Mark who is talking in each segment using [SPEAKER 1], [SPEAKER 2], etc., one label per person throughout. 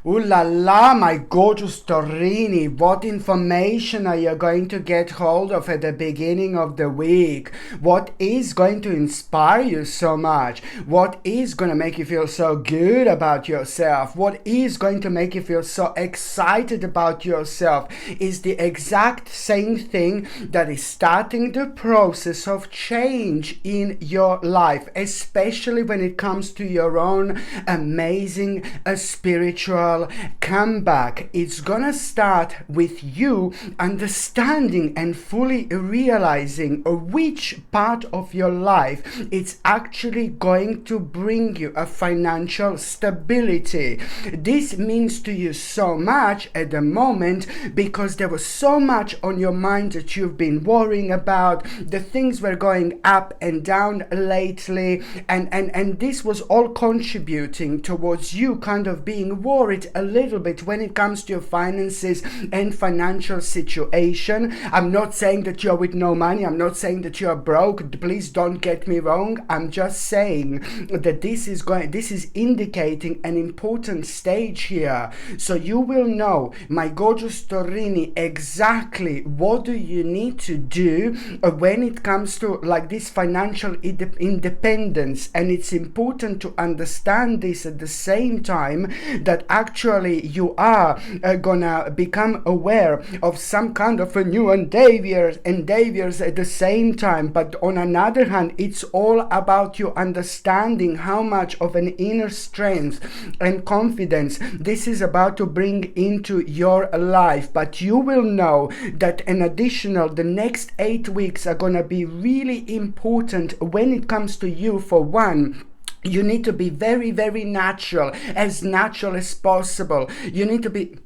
[SPEAKER 1] Ooh la la, my gorgeous Torini, what information are you going to get hold of at the beginning of the week? What is going to inspire you so much? What is going to make you feel so good about yourself? What is going to make you feel so excited about yourself is the exact same thing that is starting the process of change in your life, especially when it comes to your own amazing spiritual comeback. It's gonna start with you understanding and fully realizing which part of your life it's actually going to bring you a financial stability. This means to you so much at the moment because there was so much on your mind that you've been worrying about. The things were going up and down lately, and this was all contributing towards you kind of being worried a little bit when it comes to your finances and financial situation. I'm not saying that you're with no money. I'm not saying that you're broke. Please don't get me wrong. I'm just saying that this is indicating an important stage here. So you will know, my gorgeous Torini, exactly what do you need to do when it comes to like this financial independence. And it's important to understand this at the same time that actually you are gonna become aware of some kind of a new endeavors at the same time. But on another hand, it's all about you understanding how much of an inner strength and confidence this is about to bring into your life. But you will know that the next 8 weeks are gonna be really important when it comes to you. For one, you need to be very, very natural as possible. You need to be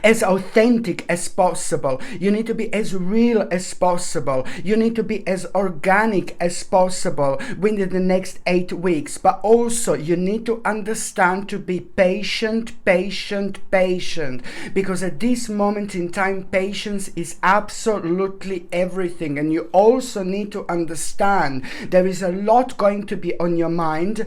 [SPEAKER 1] as authentic as possible. You need to be as real as possible. You need to be as organic as possible within the next 8 weeks. But also you need to understand to be patient, because at this moment in time, patience is absolutely everything. And you also need to understand there is a lot going to be on your mind.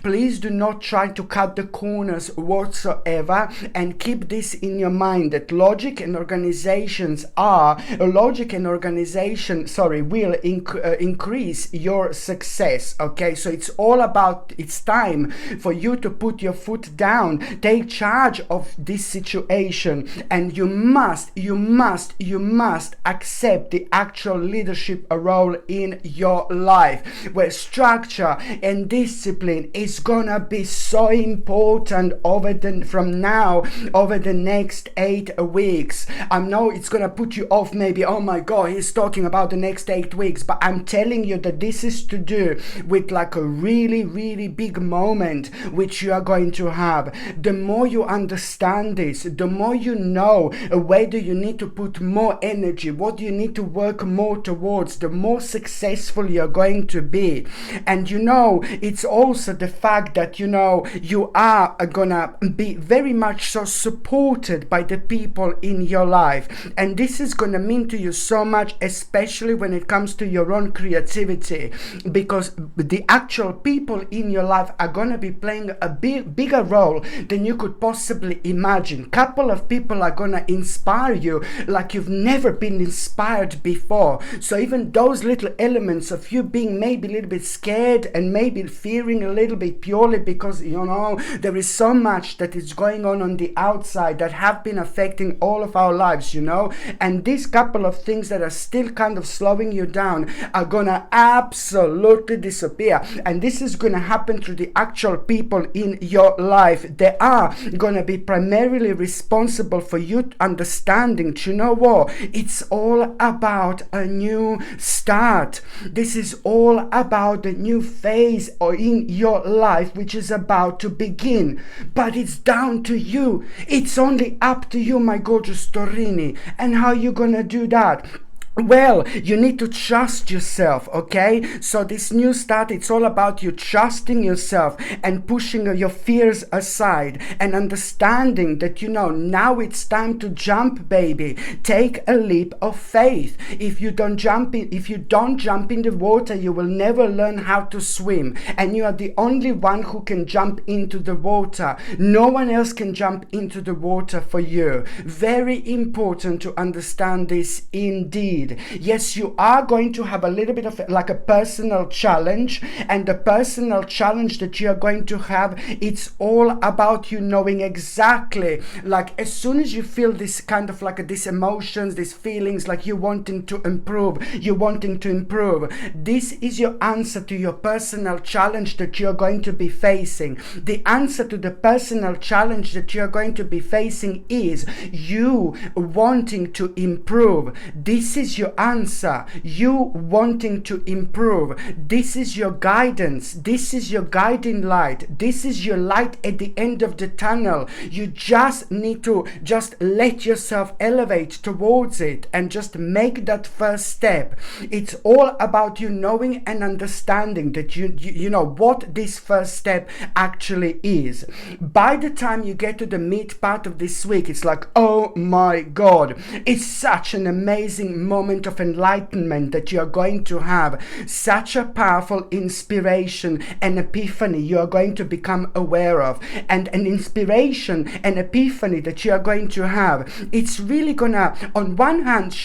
[SPEAKER 1] Please do not try to cut the corners whatsoever, and keep this in your mind that logic and organization will increase your success. Okay, so it's time for you to put your foot down, take charge of this situation, and you must accept the actual leadership role in your life, where structure and discipline is gonna be so important over the next 8 weeks. I know it's gonna put you off, maybe, oh my god, he's talking about the next 8 weeks, but I'm telling you that this is to do with like a really, really big moment which you are going to have. The more you understand this, the more you know where do you need to put more energy, what do you need to work more towards, the more successful you're going to be. And it's also the fact that you are gonna be very much so supported by the people in your life, and this is gonna mean to you so much, especially when it comes to your own creativity, because the actual people in your life are gonna be playing a bigger role than you could possibly imagine. Couple of people are gonna inspire you like you've never been inspired before. So even those little elements of you being maybe a little bit scared and maybe fearing a little bit, purely because there is so much that is going on the outside that have been affecting all of our lives, and these couple of things that are still kind of slowing you down are gonna absolutely disappear. And this is gonna happen through the actual people in your life. They are gonna be primarily responsible for you understanding, it's all about a new start. This is all about the new phase in your life which is about to begin. But it's down to you. It's only up to you, my gorgeous Torini. And how you gonna do that? Well, you need to trust yourself, okay? So this new start, it's all about you trusting yourself and pushing your fears aside and understanding that, now it's time to jump, baby. Take a leap of faith. If you don't jump in the water, you will never learn how to swim. And you are the only one who can jump into the water. No one else can jump into the water for you. Very important to understand this indeed. Yes, you are going to have a little bit of like a personal challenge, and the personal challenge that you are going to have, it's all about you knowing exactly, like as soon as you feel this kind of like these emotions, these feelings, like you wanting to improve, this is your answer to your personal challenge that you're going to be facing. The answer to the personal challenge that you're going to be facing is you wanting to improve. This is your answer. You wanting to improve. This is your guidance. This is your guiding light. This is your light at the end of the tunnel. You just need to just let yourself elevate towards it and just make that first step. It's all about you knowing and understanding that you know what this first step actually is. By the time you get to the mid part of this week, it's like, oh my God, it's such an amazing moment of enlightenment that you are going to have. Such a powerful inspiration and epiphany you are going to become aware of, and an inspiration and epiphany that you are going to have. It's really gonna, on one hand,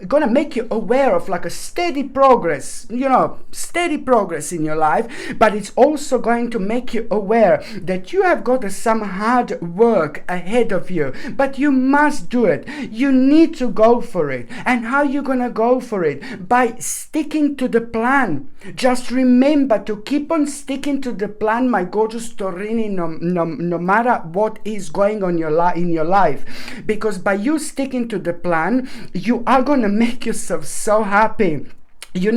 [SPEAKER 1] gonna make you aware of like a steady progress in your life, but it's also going to make you aware that you have got some hard work ahead of you, but you must do it. You need to go for it. And how you gonna go for it? By sticking to the plan. Just remember to keep on sticking to the plan, my gorgeous Taurini, no matter what is going on in your life, because by you sticking to the plan, you are gonna make yourself so happy. You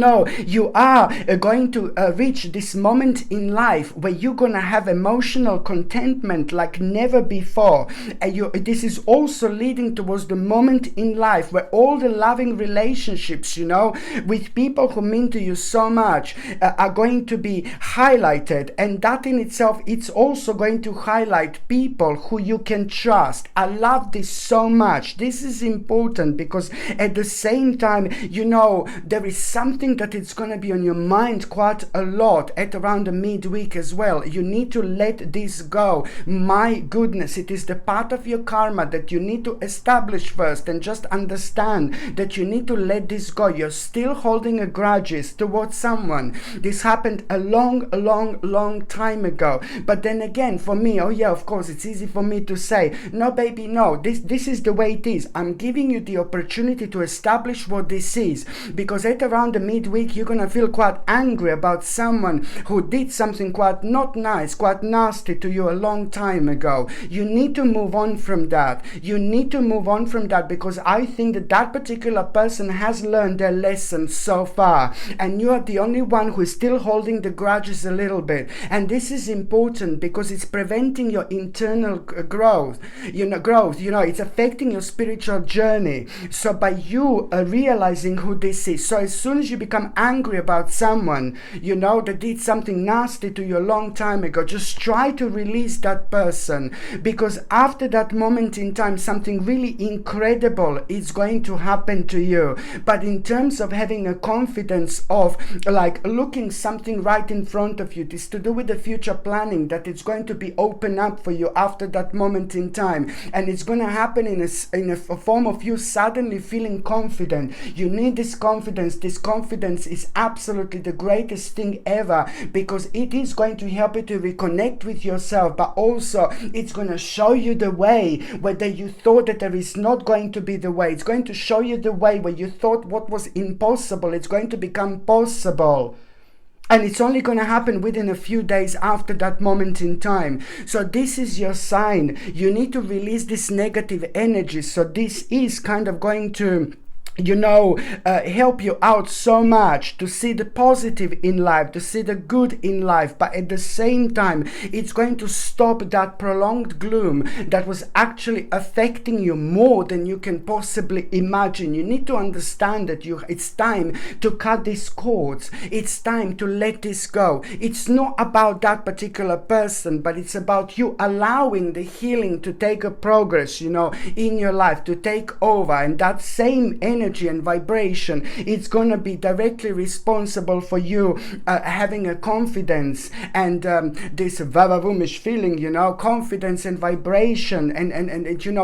[SPEAKER 1] are going to reach this moment in life where you're going to have emotional contentment like never before. This is also leading towards the moment in life where all the loving relationships, with people who mean to you so much are going to be highlighted. And that in itself, it's also going to highlight people who you can trust. I love this so much. This is important because at the same time, there is something that it's going to be on your mind quite a lot at around the midweek as well. You need to let this go. My goodness, it is the part of your karma that you need to establish first, and just understand that you need to let this go. You're still holding a grudges towards someone. This happened a long time ago. But then again, for me, oh yeah, of course, it's easy for me to say, no baby, no, this is the way it is. I'm giving you the opportunity to establish what this is, because at around the midweek you're gonna feel quite angry about someone who did something quite not nice, quite nasty to you a long time ago. You need to move on from that. Because I think that particular person has learned their lesson so far, and you are the only one who is still holding the grudges a little bit. And this is important because it's preventing your internal growth. It's affecting your spiritual journey. So by you realizing who this is, so as soon as you become angry about someone, that did something nasty to you a long time ago, just try to release that person, because after that moment in time, something really incredible is going to happen to you. But in terms of having a confidence of like looking something right in front of you, this to do with the future planning, that it's going to be open up for you after that moment in time, and it's going to happen in a form of you suddenly feeling confident. You need this confidence. This confidence is absolutely the greatest thing ever, because it is going to help you to reconnect with yourself, but also it's going to show you the way whether you thought that there is not going to be the way. It's going to show you the way where you thought what was impossible, it's going to become possible. And it's only going to happen within a few days after that moment in time. So this is your sign. You need to release this negative energy. So this is kind of going to help you out so much to see the positive in life, to see the good in life, but at the same time, it's going to stop that prolonged gloom that was actually affecting you more than you can possibly imagine. You need to understand that it's time to cut these cords. It's time to let this go. It's not about that particular person, but it's about you allowing the healing to take a progress, in your life, to take over. And that same energy and vibration, it's going to be directly responsible for you having a confidence and this vavavoom-ish feeling, confidence and vibration. And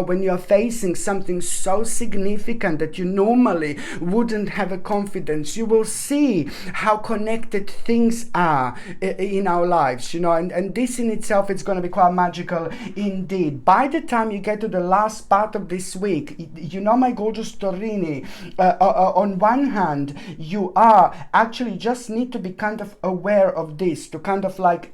[SPEAKER 1] when you're facing something so significant that you normally wouldn't have a confidence, you will see how connected things are in our lives, and this in itself is going to be quite magical indeed. By the time you get to the last part of this week, my gorgeous Torini, on one hand, you are actually just need to be kind of aware of this, to kind of like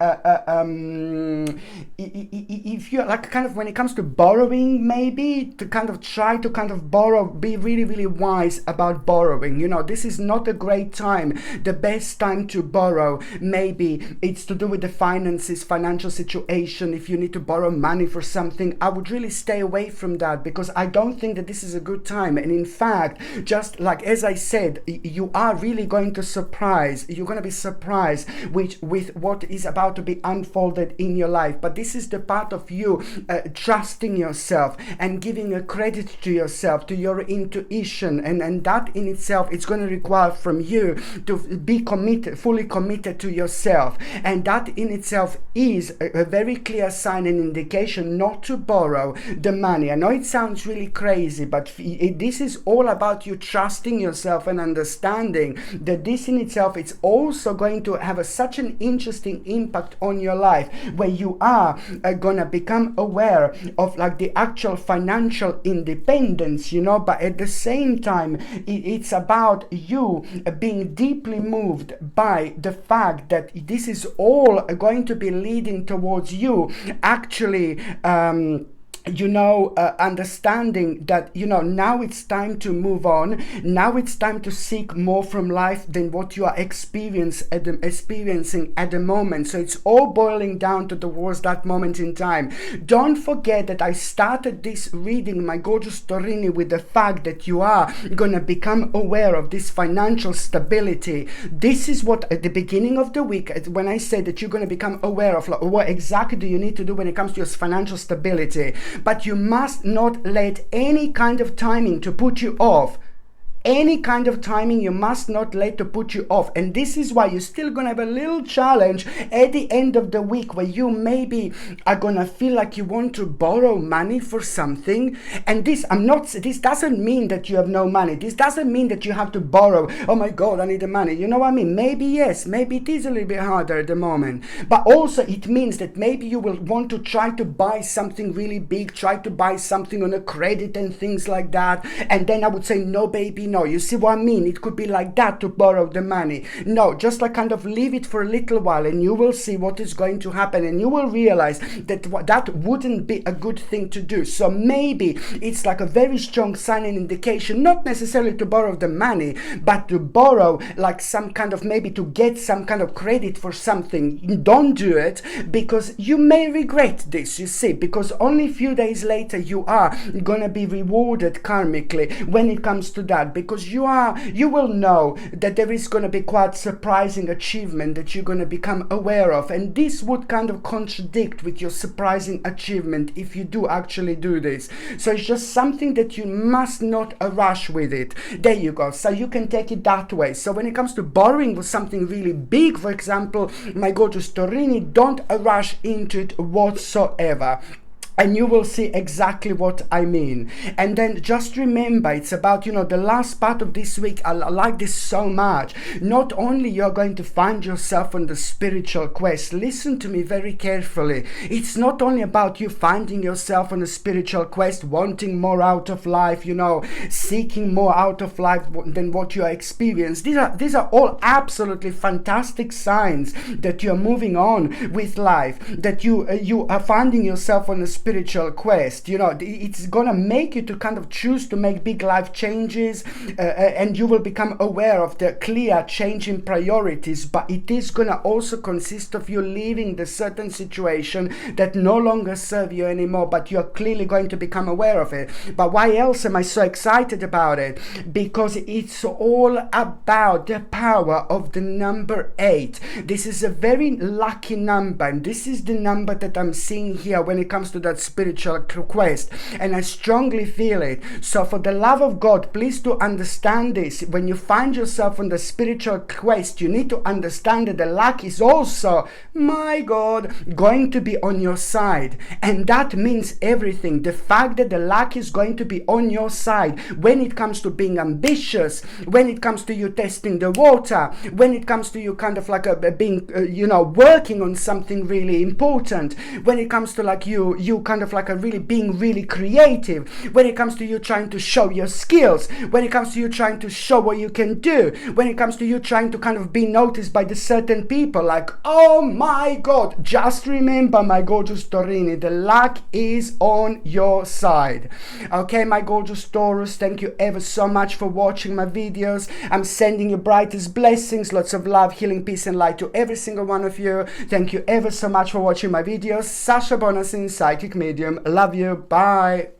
[SPEAKER 1] if you're like kind of when it comes to borrowing, maybe to kind of try to kind of borrow, be really, really wise about borrowing. This is not a great time. The best time to borrow, maybe it's to do with the finances, financial situation. If you need to borrow money for something, I would really stay away from that, because I don't think that this is a good time. And in fact, just like as I said, you are really going to you're going to be surprised with what is about to be unfolded in your life. But this is the part of you trusting yourself and giving a credit to yourself, to your intuition, and that in itself, it's going to require from you to be fully committed to yourself. And that in itself is a very clear sign and indication not to borrow the money. I know it sounds really crazy, but this is all about you trusting yourself and understanding that this in itself, it's also going to have such an interesting impact on your life, where you are going to become aware of like the actual financial independence, but at the same time, it's about you being deeply moved by the fact that this is all going to be leading towards you actually understanding that, now it's time to move on. Now it's time to seek more from life than what you are experiencing at the moment. So it's all boiling down towards that moment in time. Don't forget that I started this reading, my gorgeous Torini, with the fact that you are going to become aware of this financial stability. This is what at the beginning of the week, when I said that you're going to become aware of what exactly do you need to do when it comes to your financial stability. But you must not let any kind of timing to put you off. Any kind of timing you must not let to put you off. And this is why you're still going to have a little challenge at the end of the week, where you maybe are going to feel like you want to borrow money for something. And this doesn't mean that you have no money. This doesn't mean that you have to borrow. Oh my God, I need the money. You know what I mean? Maybe yes, maybe it is a little bit harder at the moment. But also it means that maybe you will want to try to buy something really big, try to buy something on a credit and things like that. And then I would say, no, baby, no. You see what I mean? It could be like that, to borrow the money. No, just like kind of leave it for a little while, and you will see what is going to happen, and you will realize that that wouldn't be a good thing to do. So maybe it's like a very strong sign and indication, not necessarily to borrow the money, but to borrow like some kind of, maybe to get some kind of credit for something. Don't do it, because you may regret this, you see, because only a few days later you are going to be rewarded karmically when it comes to that. Because you will know that there is going to be quite surprising achievement that you're going to become aware of, and this would kind of contradict with your surprising achievement if you do actually do this. So it's just something that you must not rush with it. There you go. So you can take it that way. So when it comes to borrowing with something really big, for example, my gorgeous Torini, don't rush into it whatsoever. And you will see exactly what I mean. And then just remember, it's about, the last part of this week. I like this so much. Not only you're going to find yourself on the spiritual quest. Listen to me very carefully. It's not only about you finding yourself on a spiritual quest, wanting more out of life, seeking more out of life than what you are experiencing. These are all absolutely fantastic signs that you're moving on with life, that you are finding yourself on a spiritual quest. You know, it's gonna make you to kind of choose to make big life changes, and you will become aware of the clear change in priorities. But it is gonna also consist of you leaving the certain situation that no longer serve you anymore, but you're clearly going to become aware of it. But why else am I so excited about it? Because it's all about the power of the number 8. This is a very lucky number, and this is the number that I'm seeing here when it comes to that spiritual quest, and I strongly feel it. So for the love of God, please do understand this. When you find yourself on the spiritual quest, you need to understand that the luck is also, my God, going to be on your side. And that means everything. The fact that the luck is going to be on your side when it comes to being ambitious, when it comes to you testing the water, when it comes to you kind of like being, working on something really important, when it comes to like you kind of like really being really creative, when it comes to you trying to show your skills, when it comes to you trying to show what you can do, when it comes to you trying to kind of be noticed by the certain people, like, oh my God, just remember, my gorgeous Taurini, the luck is on your side. Okay, my gorgeous Taurus, thank you ever so much for watching my videos. I'm sending you brightest blessings, lots of love, healing, peace and light to every single one of you. Thank you ever so much for watching my videos. Sasha Bonasin, psychic medium. Love you. Bye.